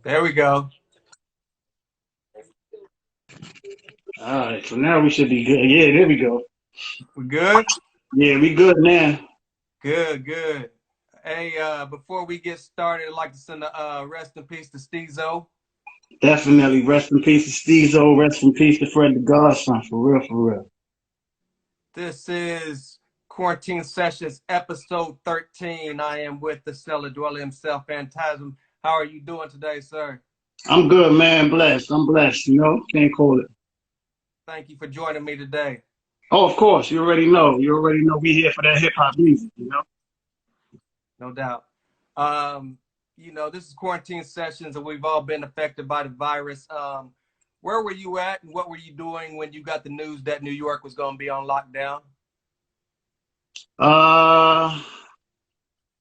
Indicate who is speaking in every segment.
Speaker 1: There we go.
Speaker 2: All right, so now we should be good. Yeah, there we go.
Speaker 1: We good?
Speaker 2: Yeah, we good now.
Speaker 1: Good, good. Hey, before we get started, I'd like to send a rest in peace to Stezo.
Speaker 2: Definitely. Rest in peace to Stezo. Rest in peace to Fred the Godson. For real, for real.
Speaker 1: This is Quarantine Sessions, episode 13. I am with the Cella Dwella himself, Phantasm. How are you doing today, sir?
Speaker 2: I'm good, man. Blessed. I'm blessed. Can't call it.
Speaker 1: Thank you for joining me today.
Speaker 2: Oh, of course. You already know. You already know we here for that hip hop music.
Speaker 1: No doubt. Um, this is Quarantine Sessions, and we've all been affected by the virus. Where were you at, and what were you doing when you got the news that New York was going to be on lockdown?
Speaker 2: Uh,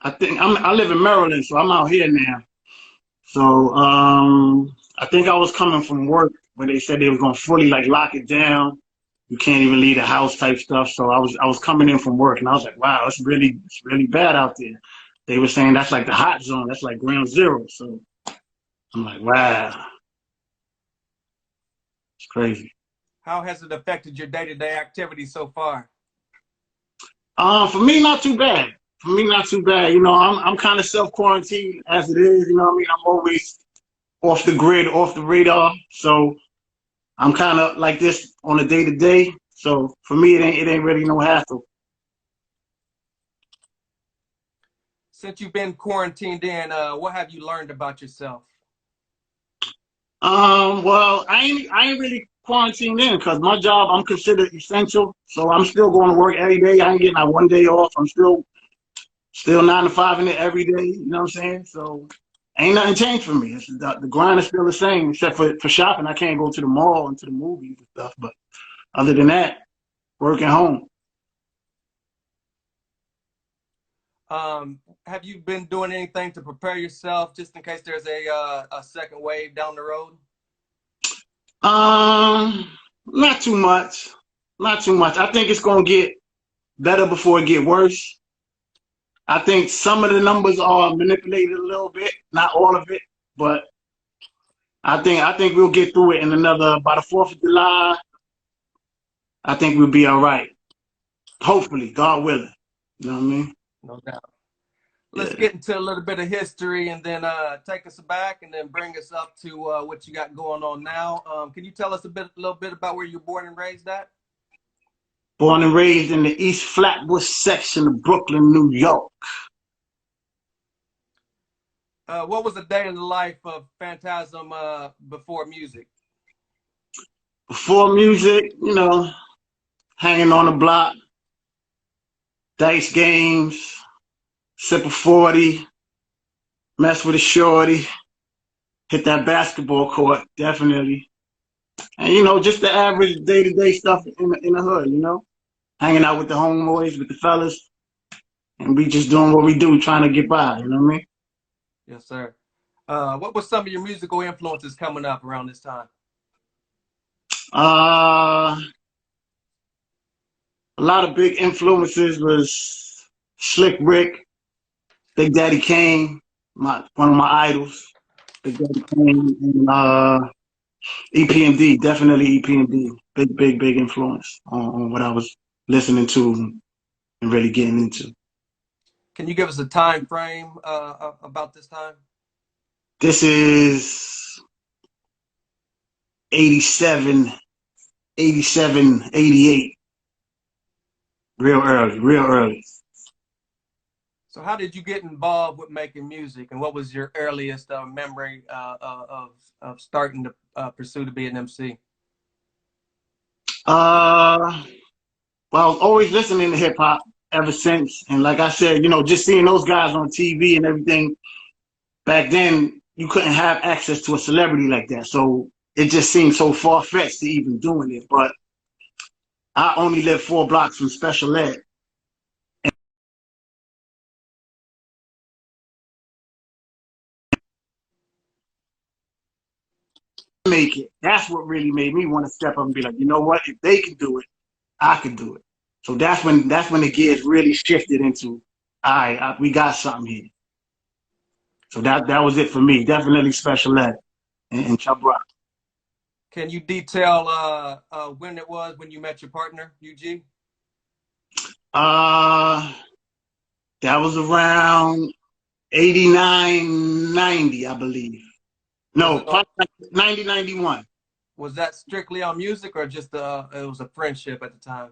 Speaker 2: I live in Maryland, so I'm out here now. So I think I was coming from work when they said they was gonna fully like lock it down. You can't even leave the house type stuff. So I was coming in from work and I was like, wow, it's really bad out there. They were saying that's like the hot zone, that's like ground zero. So I'm like, wow, it's crazy.
Speaker 1: How has it affected your day-to-day activities so far?
Speaker 2: For me, not too bad. For me, not too bad. I'm kind of self quarantined as it is. You know what I mean? I'm always off the grid, off the radar. So I'm kind of like this on a day to day. So for me, it ain't really no hassle.
Speaker 1: Since you've been quarantined in, what have you learned about yourself?
Speaker 2: Well, I ain't really quarantined in because my job I'm considered essential. So I'm still going to work every day. I ain't getting like one day off. I'm still 9 to 5 in it every day. You know what I'm saying? So ain't nothing changed for me. The grind is still the same, except for shopping. I can't go to the mall and to the movies and stuff. But other than that, working home.
Speaker 1: Have you been doing anything to prepare yourself just in case there's a second wave down the road?
Speaker 2: Not too much. Not too much. I think it's gonna get better before it get worse. I think some of the numbers are manipulated a little bit, not all of it, but I think we'll get through it in another by the 4th of July. I think we'll be all right. Hopefully, God willing. You know what I mean?
Speaker 1: No doubt. Let's
Speaker 2: Yeah.
Speaker 1: get into a little bit of history and then take us back and then bring us up to what you got going on now. Can you tell us a little bit about where you're born and raised at?
Speaker 2: Born and raised in the East Flatbush section of Brooklyn, New York.
Speaker 1: What was a day in the life of Phantasm before music?
Speaker 2: Before music, hanging on the block, dice games, sip a 40, mess with a shorty, hit that basketball court, definitely. And, just the average day-to-day stuff in the hood. Hanging out with the homeboys, with the fellas, and we just doing what we do, trying to get by, you know what I mean?
Speaker 1: Yes, sir. What was some of your musical influences coming up around this time?
Speaker 2: Uh, a lot of big influences was Slick Rick, Big Daddy Kane, one of my idols. Big Daddy Kane and EPMD, definitely EPMD. Big influence on what I was listening to and really getting into.
Speaker 1: Can you give us a time frame about this time?
Speaker 2: This is 87, 87, 88. Real early, real early.
Speaker 1: So how did you get involved with making music, and what was your earliest memory of starting to pursue to be an MC?
Speaker 2: Uh, well, I was always listening to hip hop ever since. And like I said, just seeing those guys on TV and everything, back then you couldn't have access to a celebrity like that. So it just seemed so far-fetched to even doing it. But I only live 4 blocks from special ed. Make it. That's what really made me want to step up and be like, you know what? If they can do it, I can do it. So that's when the gears really shifted into, all right, we got something here. So that was it for me. Definitely special ed and Chubb Rock.
Speaker 1: Can you detail when it was when you met your partner, UG?
Speaker 2: Uh, that was around 89, 90, I believe.
Speaker 1: Was
Speaker 2: No,
Speaker 1: it on,
Speaker 2: probably 90, 91.
Speaker 1: was that strictly on music or just it was a friendship at the time?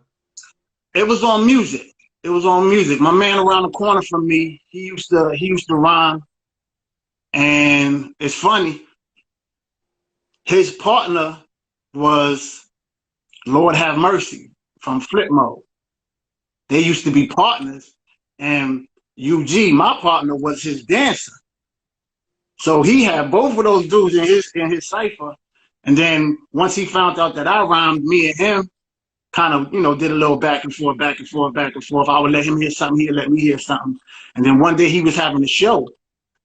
Speaker 2: It was on music. It was on music. My man around the corner from me, he used to rhyme, and it's funny. His partner was Lord Have Mercy from Flip Mode. They used to be partners, and UG, my partner, was his dancer. So he had both of those dudes in his cipher. And then once he found out that I rhymed, me and him kind of, did a little back and forth, back and forth, back and forth. I would let him hear something, he'd let me hear something. And then one day he was having a show.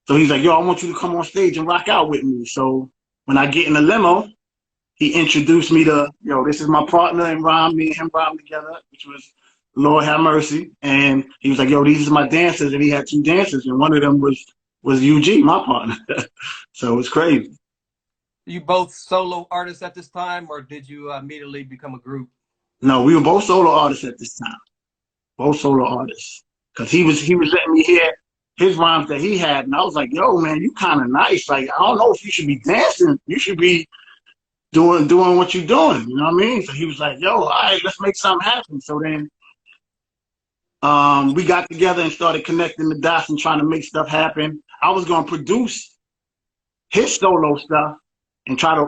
Speaker 2: So he's like, yo, I want you to come on stage and rock out with me. So when I get in the limo, he introduced me to, this is my partner in rhyme, me and him rhyme together, which was Lord Have Mercy. And he was like, yo, these are my dancers. And he had two dancers, and one of them was UG, my partner. So it's crazy.
Speaker 1: You both solo artists at this time, or did you immediately become a group?
Speaker 2: No, we were both solo artists at this time. Both solo artists. Cause he was letting me hear his rhymes that he had, and I was like, yo, man, you kind of nice. Like, I don't know if you should be dancing. You should be doing what you're doing. You know what I mean? So he was like, yo, all right, let's make something happen. So then we got together and started connecting the dots and trying to make stuff happen. I was gonna produce his solo stuff and try to,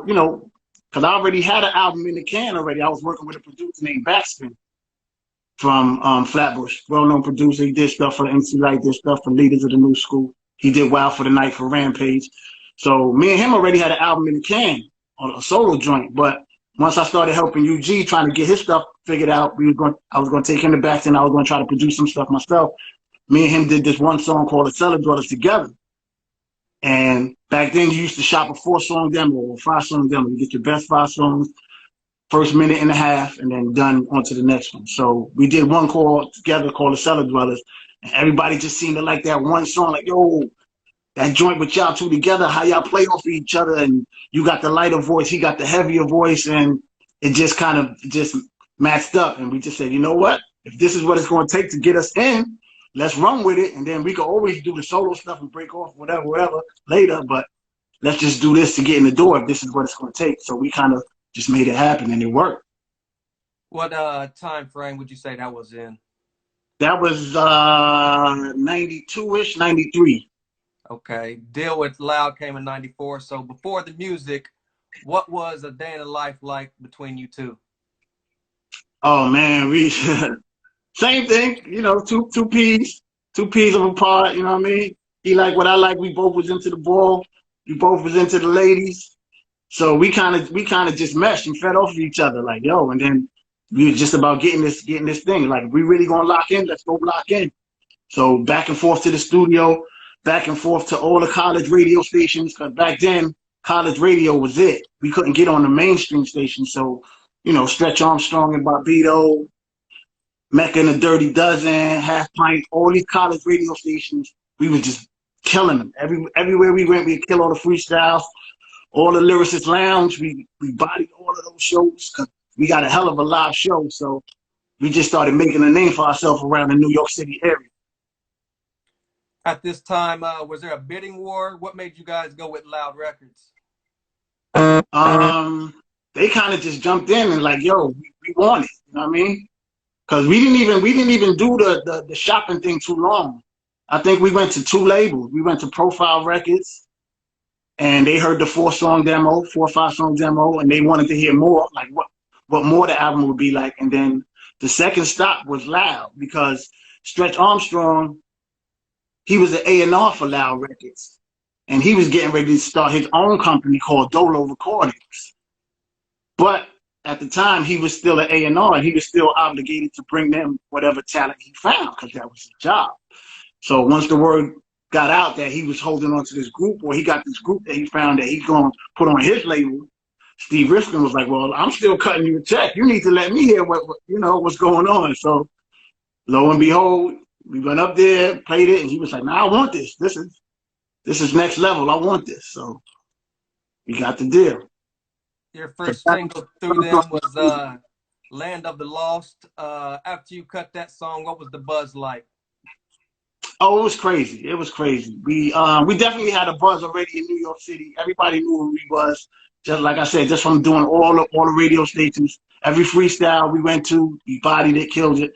Speaker 2: because I already had an album in the can already. I was working with a producer named Backspin from Flatbush, well-known producer. He did stuff for the MC Light, did stuff for Leaders of the New School. He did Wild for the Night for Rampage. So me and him already had an album in the can on a solo joint. But once I started helping UG trying to get his stuff figured out, I was going to take him to back and I was going to try to produce some stuff myself. Me and him did this one song called the Cella together. And back then you used to shop a 4-song demo or 5-song demo. You get your best 5 songs, first minute and a half, and then done on to the next one. So we did one call together called the Cella Dwellers, and everybody just seemed to like that one song, like, yo, that joint with y'all two together, how y'all play off of each other, and you got the lighter voice, he got the heavier voice, and it just kind of just matched up. And we just said, you know what? If this is what it's going to take to get us in, let's run with it, and then we can always do the solo stuff and break off whatever later, but let's just do this to get in the door if this is what it's going to take. So we kind of just made it happen, and it worked.
Speaker 1: What time frame would you say that was in?
Speaker 2: That was 92-ish, 93.
Speaker 1: Okay. Deal with Loud came in 94. So before the music, what was a day in the life like between you two?
Speaker 2: Oh man, we same thing, two peas of a pod, you know what I mean? He like what I like, we both was into the ball, we both was into the ladies. So we kind of just meshed and fed off of each other, like, yo, and then we were just about getting this thing. Like, if we really gonna lock in, let's go lock in. So back and forth to the studio, back and forth to all the college radio stations, because back then college radio was it. We couldn't get on the mainstream station. So, Stretch Armstrong and Barbito, Mecca and the Dirty Dozen, Half Pint, all these college radio stations, we was just killing them. Everywhere we went, we'd kill all the freestyles. All the Lyricist Lounge, we bodied all of those shows because we got a hell of a live show. So we just started making a name for ourselves around the New York City area.
Speaker 1: At this time, was there a bidding war? What made you guys go with Loud Records?
Speaker 2: They kind of just jumped in and like, yo, we want it. You know what I mean? Because we didn't even do the shopping thing too long. I think we went to 2 labels. We went to Profile Records. And they heard the 4-song demo, 4 or 5-song demo, and they wanted to hear more, like what more the album would be like. And then the second stop was Loud, because Stretch Armstrong, he was an A&R for Loud Records, and he was getting ready to start his own company called Dolo Recordings. But at the time, he was still an A&R, and he was still obligated to bring them whatever talent he found, because that was his job. So once the word got out that he was holding on to this group, or he got this group that he found that he's going to put on his label, Steve Riskin was like, well, I'm still cutting you a check. You need to let me hear what's going on. So lo and behold, we went up there, played it, and he was like, nah, I want this. this is next level. I want this. So we got the deal.
Speaker 1: Your
Speaker 2: So
Speaker 1: first single through them was Land of the Lost. After you cut that song, what was the buzz like?
Speaker 2: oh, it was crazy. It was crazy. We definitely had a buzz already in New York City. Everybody knew who he was. Just like I said, just from doing all the radio stations. Every freestyle we went to, we bodied it, killed it.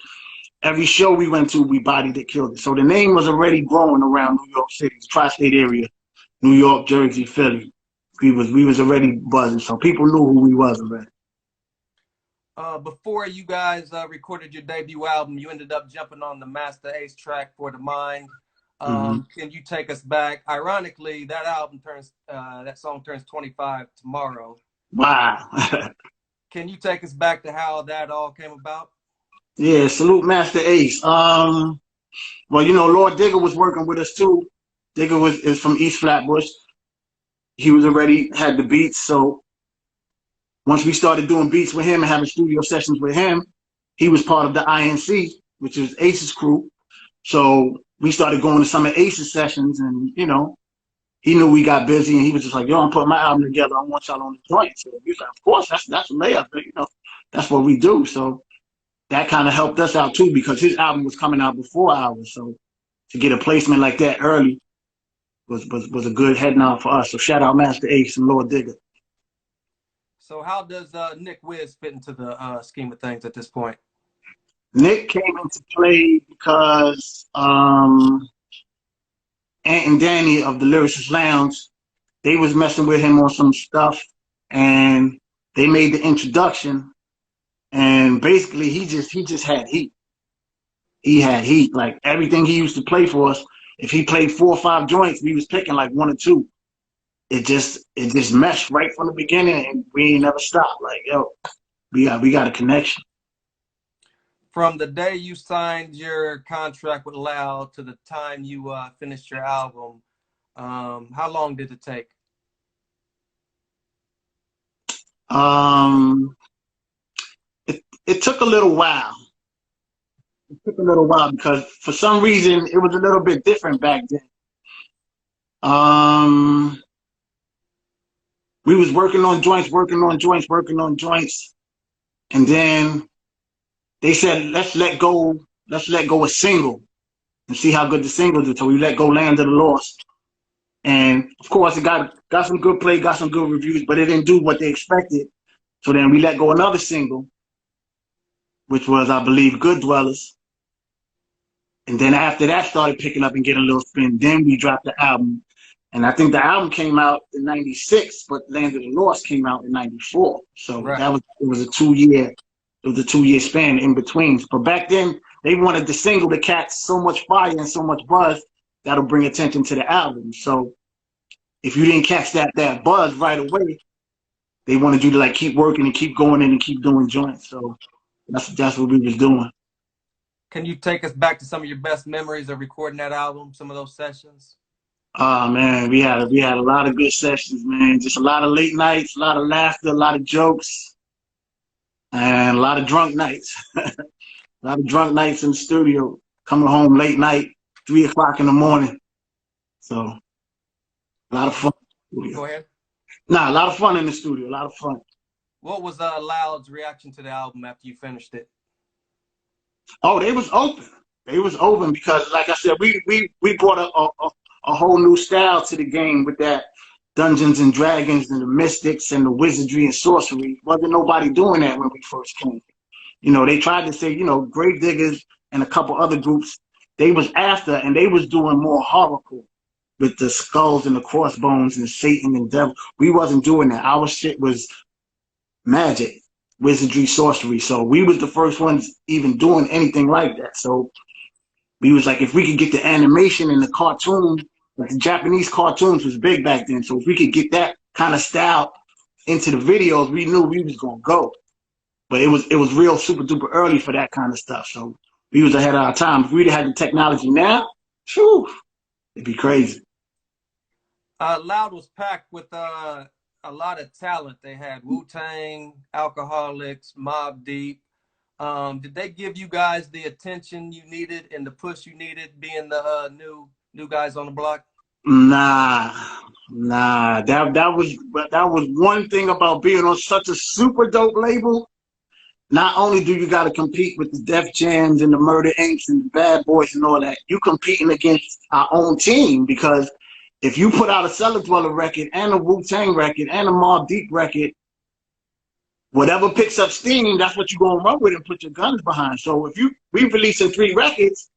Speaker 2: Every show we went to, we bodied it, killed it. So the name was already growing around New York City, tri-state area, New York, Jersey, Philly. We was already buzzing, so people knew who we was already.
Speaker 1: Before you guys recorded your debut album, you ended up jumping on the Master Ace track for the Mind.
Speaker 2: Mm-hmm.
Speaker 1: Can you take us back? Ironically, that song turns 25 tomorrow.
Speaker 2: Wow.
Speaker 1: Can you take us back to how that all came about?
Speaker 2: Yeah, salute Master Ace. Well, Lord Digger was working with us too. Digger is from East Flatbush. He was already had the beats, so once we started doing beats with him and having studio sessions with him, he was part of the INC, which is Ace's crew. So we started going to some of Ace's sessions, and he knew we got busy, and he was just like, "Yo, I'm putting my album together. I want y'all on the joint." So we was like, "Of course, that's a layup, but, that's what we do." So that kind of helped us out too, because his album was coming out before ours. So to get a placement like that early was a good head nod for us. So shout out Master Ace and Lord Digger.
Speaker 1: So how does Nick Wiz fit into the scheme of things at this point?
Speaker 2: Nick came into play because Ant and Danny of the Lyricist Lounge, they was messing with him on some stuff, and they made the introduction, and basically he just had heat. He had heat. Like everything he used to play for us, if he played 4 or 5 joints, we was picking like 1 or 2. It just meshed right from the beginning, and we ain't never stopped. Like, yo, we got a connection.
Speaker 1: From the day you signed your contract with Loud to the time you finished your album, how long did it take?
Speaker 2: Um, it took a little while. It took a little while because for some reason it was a little bit different back then. Um, we was working on joints, and then they said, let's let go a single and see how good the single did. So we let go Land of the Lost. And of course it got some good play, got some good reviews, but it didn't do what they expected. So then we let go another single, which was, I believe, Good Dwellers. And then after that started picking up and getting a little spin. Then we dropped the album. And I think the album came out in '96, but Land of the Lost came out in '94. So
Speaker 1: Right.
Speaker 2: it was a 2-year span in between. But back then they wanted the single to catch so much fire and so much buzz that'll bring attention to the album. So if you didn't catch that buzz right away, they wanted you to like keep working and keep going in and keep doing joints. So that's what we was doing.
Speaker 1: Can you take us back to some of your best memories of recording that album, some of those sessions?
Speaker 2: Oh man, we had a lot of good sessions, man. Just a lot of late nights, a lot of laughter, a lot of jokes, and a lot of drunk nights. A lot of drunk nights in the studio, coming home late night, 3 o'clock in the morning. So a lot of fun.
Speaker 1: Go ahead.
Speaker 2: Nah, a lot of fun in the studio, a lot of fun.
Speaker 1: What was Loud's reaction to the album after you finished it?
Speaker 2: Oh, they was open. They was open because, like I said, we brought a whole new style to the game with that Dungeons and Dragons and the mystics and the wizardry and sorcery. Wasn't nobody doing that when we first came. They tried to say, Grave Diggers and a couple other groups, they was after, and they was doing more horrible with the skulls and the crossbones and Satan and devil. We wasn't doing that. Our shit was magic, wizardry, sorcery. So we was the first ones even doing anything like that. So we was like, if we could get the animation and the cartoon, like the Japanese cartoons was big back then. So if we could get that kind of style into the videos, we knew we was gonna go. But it was real super duper early for that kind of stuff. So we was ahead of our time. If we'd had the technology now, whew, it'd be crazy.
Speaker 1: Loud was packed with a lot of talent. They had Wu-Tang, Alcoholics, Mobb Deep. Did they give you guys the attention you needed and the push you needed being the new guys on the block?
Speaker 2: Nah, nah. That was one thing about being on such a super dope label. Not only do you got to compete with the Def Jams and the Murder Incs. And the Bad Boys and all that, you competing against our own team because if you put out a Cella Dwella record and a Wu-Tang record and a Mobb Deep record, whatever picks up steam, that's what you're gonna run with and put your guns behind. So if we releasing 3 records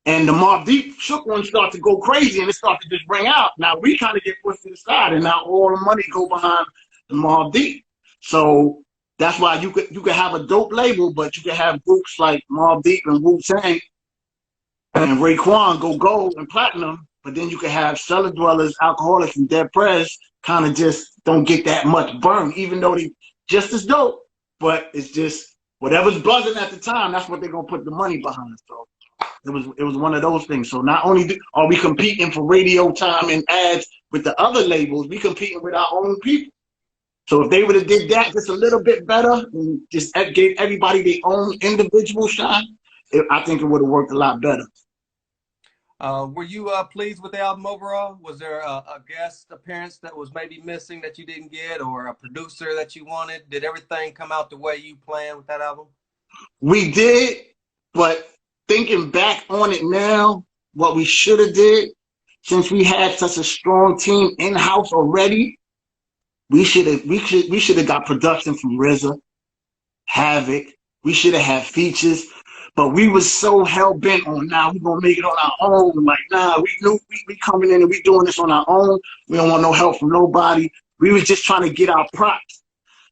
Speaker 2: and the Mobb Deep shook one start to go crazy and it start to just ring out, now we kind of get pushed to the side and now all the money go behind the Mobb Deep. So that's why you could have a dope label, but you could have groups like Mobb Deep and Wu-Tang and Raekwon go gold and platinum, but then you could have Cellar Dwellers, Alcoholics, and Dead Prez kind of just don't get that much burn, even though they just as dope, but it's just whatever's buzzing at the time, that's what they're gonna put the money behind. So it was one of those things. So not only are we competing for radio time and ads with the other labels, we competing with our own people. So if they would have did that just a little bit better and just gave everybody their own individual shot, I think it would have worked a lot better.
Speaker 1: Were you pleased with the album overall? Was there a guest appearance that was maybe missing that you didn't get, or a producer that you wanted? Did everything come out the way you planned with that album?
Speaker 2: We did, but thinking back on it now, what we should have did, since we had such a strong team in-house already, we should have got production from RZA, Havoc. We should have had features. But we was so hell-bent on, now we gonna make it on our own. Like, nah, we knew we coming in and we doing this on our own. We don't want no help from nobody. We was just trying to get our props.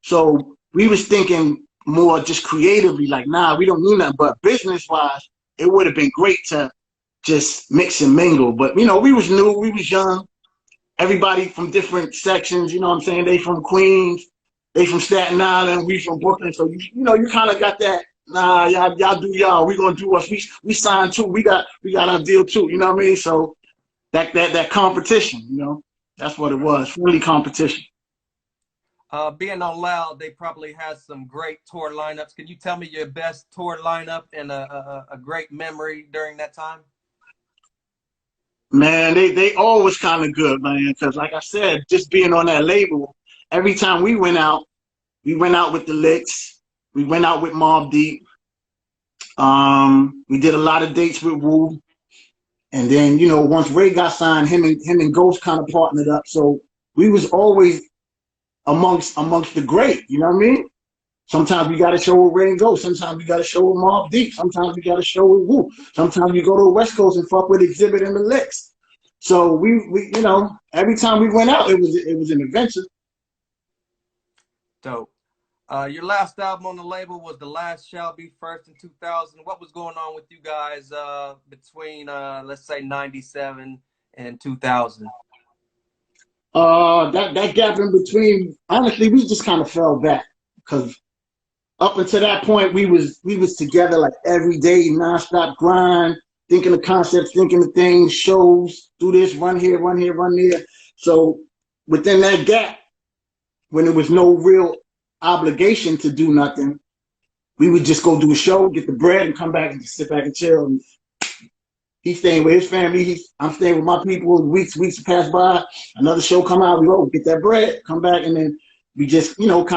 Speaker 2: So we was thinking more just creatively, like, nah, we don't need nothing. But business-wise, it would have been great to just mix and mingle. But, you know, we was new, we was young. Everybody from different sections, you know what I'm saying? They from Queens, they from Staten Island, we from Brooklyn. So, you know, you kind of got that. Nah, y'all do y'all. We gonna do us. We signed too. We got our deal too. You know what I mean? So that competition, you know, that's what it was. Friendly competition.
Speaker 1: Being on Loud, they probably has some great tour lineups. Can you tell me your best tour lineup and a great memory during that time?
Speaker 2: Man, they always kind of good, man. Because like I said, just being on that label, every time we went out with the Licks. We went out with Mobb Deep. We did a lot of dates with Wu. And then, you know, once Ray got signed, him and Ghost kind of partnered up. So we was always amongst the great, you know what I mean? Sometimes we got to show with Ray and Ghost. Sometimes we got to show with Mobb Deep. Sometimes we got to show with Wu. Sometimes we go to the West Coast and fuck with Exhibit and the Licks. So we you know, every time we went out, it was an adventure.
Speaker 1: Dope. Your last album on the label was The Last Shall Be First in 2000. What was going on with you guys between, let's say, 97 and 2000?
Speaker 2: That gap in between, honestly, we just kind of fell back because up until that point, we was together like every day, nonstop grind, thinking of concepts, thinking of things, shows, do this, run here, run here, run there. So within that gap, when there was no real obligation to do nothing, we would just go do a show, get the bread, and come back and just sit back and chill. And he's staying with his family. I'm staying with my people. Weeks pass by. Another show come out. We go get that bread, come back, and then we just, you know, kind